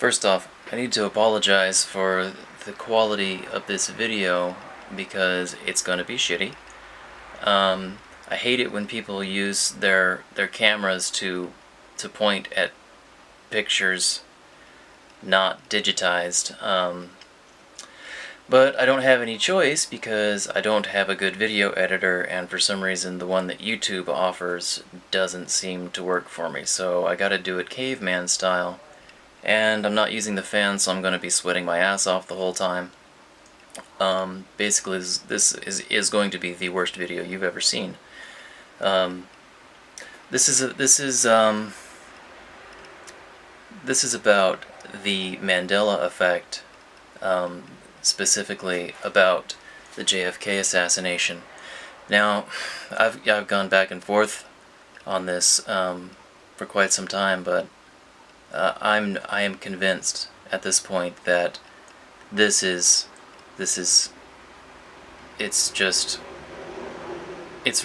First off, I need to apologize for the quality of this video because it's going to be shitty. I hate it when people use their cameras to point at pictures not digitized. But I don't have any choice because I don't have a good video editor, and for some reason the one that YouTube offers doesn't seem to work for me. So I gotta do it caveman style. And I'm not using the fan, so I'm going to be sweating my ass off the whole time. Basically, this is going to be the worst video you've ever seen. This is about the Mandela effect, specifically about the JFK assassination. Now, I've gone back and forth on this for quite some time, but I am convinced at this point that it's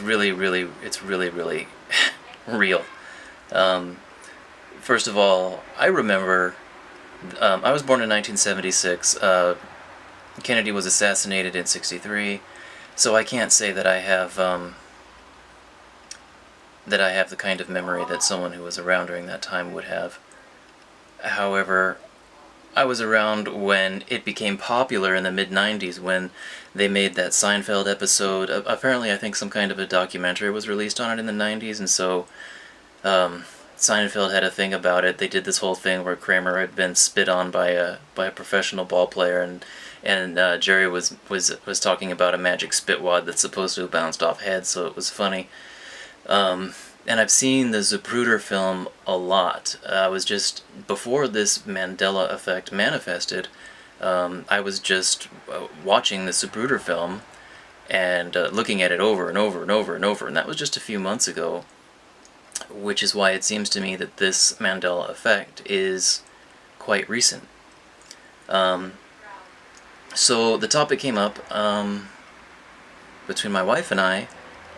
really real. First of all, I remember I was born in 1976. Kennedy was assassinated in '63, so I can't say that I have the kind of memory that someone who was around during that time would have. However, I was around when it became popular in the mid-90s, when they made that Seinfeld episode. Apparently, I think some kind of a documentary was released on it in the 90s, and so Seinfeld had a thing about it. They did this whole thing where Kramer had been spit on by a professional ball player, and Jerry was talking about a magic spit wad that's supposed to have bounced off heads, so it was funny. And I've seen the Zapruder film a lot. I was just, before this Mandela effect manifested, I was just watching the Zapruder film and looking at it over and over and over and over, and that was just a few months ago, which is why it seems to me that this Mandela effect is quite recent. So the topic came up between my wife and I,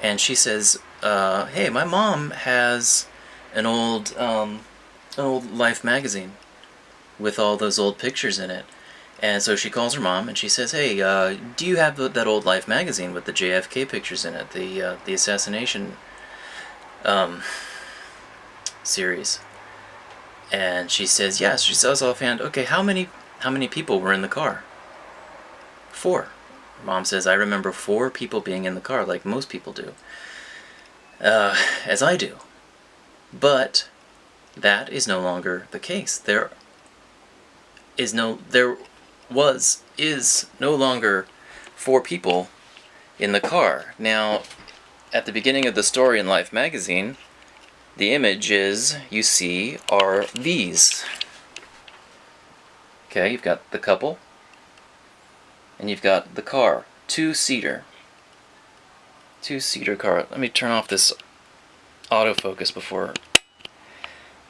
and she says, hey, my mom has an old Life magazine with all those old pictures in it. And so she calls her mom and she says, hey, do you have that old Life magazine with the JFK pictures in it, the assassination series? And she says, yes. She says offhand, okay, how many people were in the car? 4. Mom says, I remember 4 people being in the car, like most people do. As I do. But that is no longer the case. There is no longer 4 people in the car. Now, at the beginning of the story in Life magazine, the images you see are these. Okay, you've got the couple, and you've got the car, two-seater car. Let me turn off this autofocus before,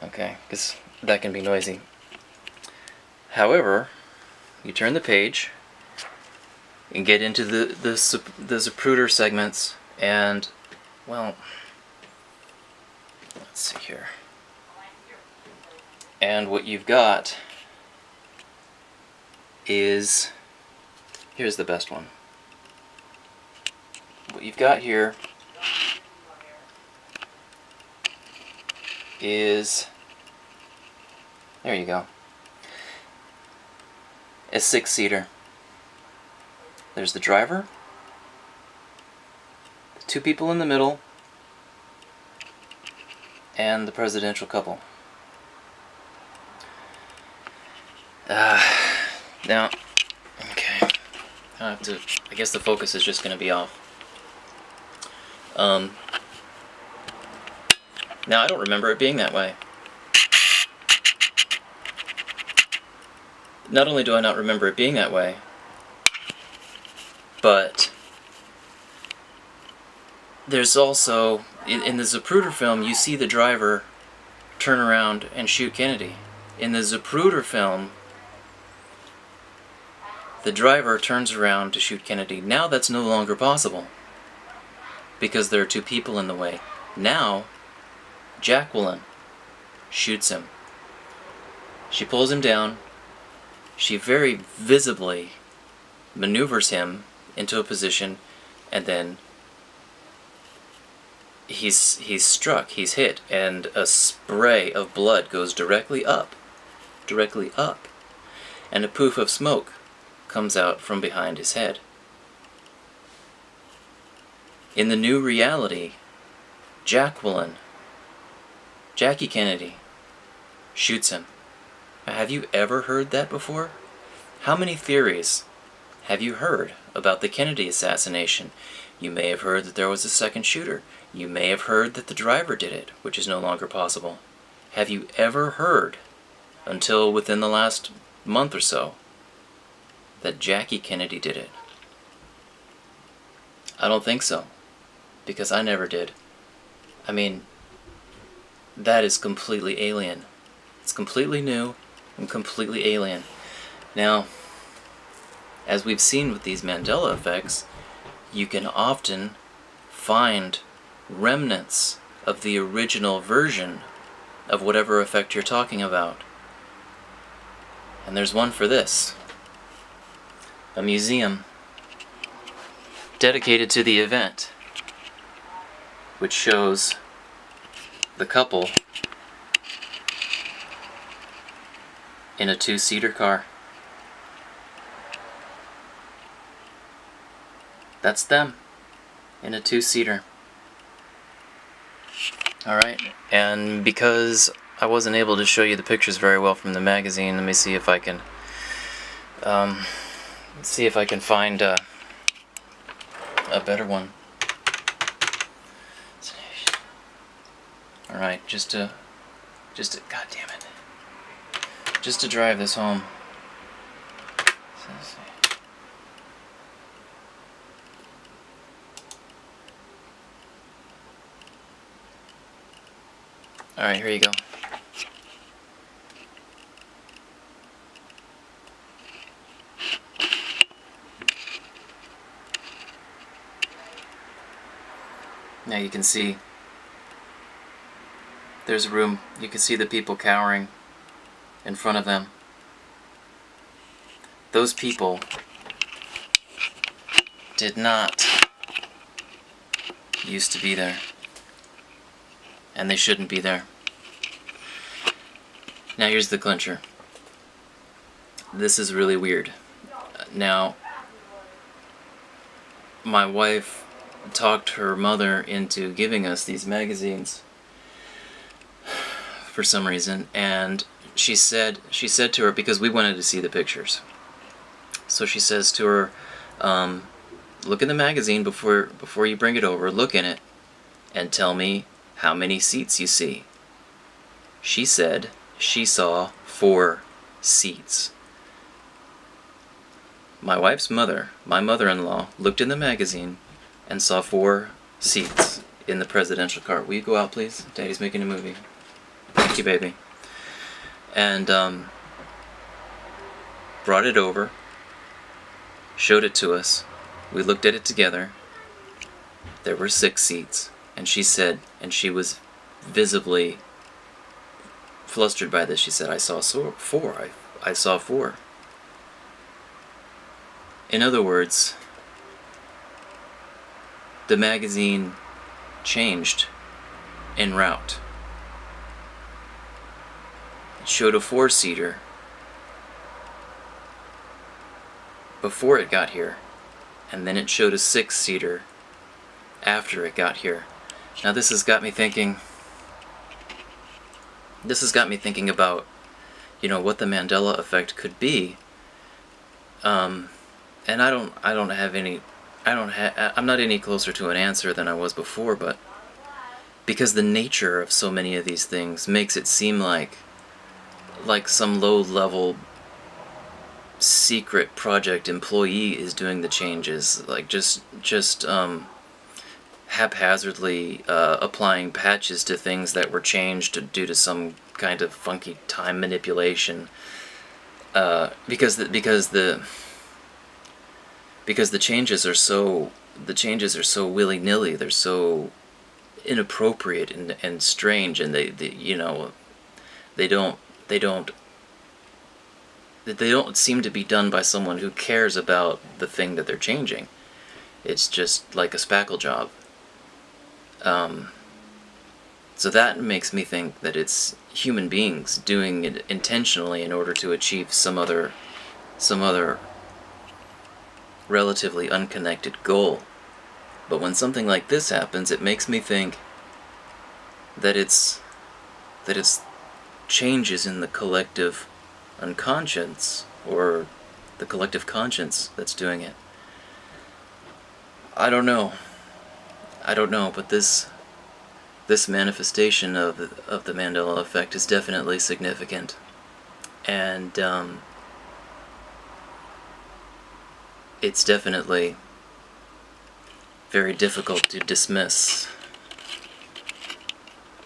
okay, because that can be noisy. However, you turn the page and get into the Zapruder segments, and, well, let's see here. And what you've got is, here's the best one. What you've got here is, there you go, a 6-seater. There's the driver, 2 people in the middle, and the presidential couple. Now, okay, I guess the focus is just going to be off. Now, I don't remember it being that way. Not only do I not remember it being that way, but there's also, in the Zapruder film, you see the driver turn around and shoot Kennedy. In the Zapruder film, the driver turns around to shoot Kennedy. Now that's no longer possible, because there are 2 people in the way. Now, Jacqueline shoots him. She pulls him down. She very visibly maneuvers him into a position, and then he's struck, he's hit, and a spray of blood goes directly up, and a poof of smoke comes out from behind his head. In the new reality, Jackie Kennedy, shoots him. Now, have you ever heard that before? How many theories have you heard about the Kennedy assassination? You may have heard that there was a second shooter. You may have heard that the driver did it, which is no longer possible. Have you ever heard, until within the last month or so, that Jackie Kennedy did it? I don't think so, because I never did. I mean, that is completely alien. It's completely new and completely alien. Now, as we've seen with these Mandela effects, you can often find remnants of the original version of whatever effect you're talking about. And there's one for this. A museum dedicated to the event, which shows the couple in a two-seater car. That's them in a two-seater. Alright, and because I wasn't able to show you the pictures very well from the magazine, let me see if I can find a better one. Alright, just to god damn it. Just to drive this home. Alright, here you go. Now you can see there's a room. You can see the people cowering in front of them. Those people did not used to be there. And they shouldn't be there. Now here's the clincher. This is really weird. Now, my wife talked her mother into giving us these magazines for some reason, and she said to her, because we wanted to see the pictures, so she says to her, look in the magazine before you bring it over, look in it, and tell me how many seats you see. She said she saw 4 seats. My wife's mother, my mother-in-law, looked in the magazine and saw 4 seats in the presidential car. Will you go out, please? Daddy's making a movie. Thank you, baby. And brought it over, showed it to us. We looked at it together. There were 6 seats. And she said, and she was visibly flustered by this, she said, I saw 4. I saw 4. In other words, the magazine changed en route. It showed a 4-seater before it got here, and then it showed a 6-seater after it got here. Now this has got me thinking. This has got me thinking about, what the Mandela effect could be. And I'm not any closer to an answer than I was before, but because the nature of so many of these things makes it seem like some low-level secret project employee is doing the changes, like just haphazardly applying patches to things that were changed due to some kind of funky time manipulation, because the changes are so willy-nilly, they're so inappropriate and strange, and they don't they don't seem to be done by someone who cares about the thing that they're changing. It's just like a spackle job. So that makes me think that it's human beings doing it intentionally in order to achieve some other relatively unconnected goal. But when something like this happens, it makes me think that it's changes in the collective unconscious, or the collective conscience, that's doing it. I don't know, but this manifestation of the Mandela effect is definitely significant, and it's definitely very difficult to dismiss.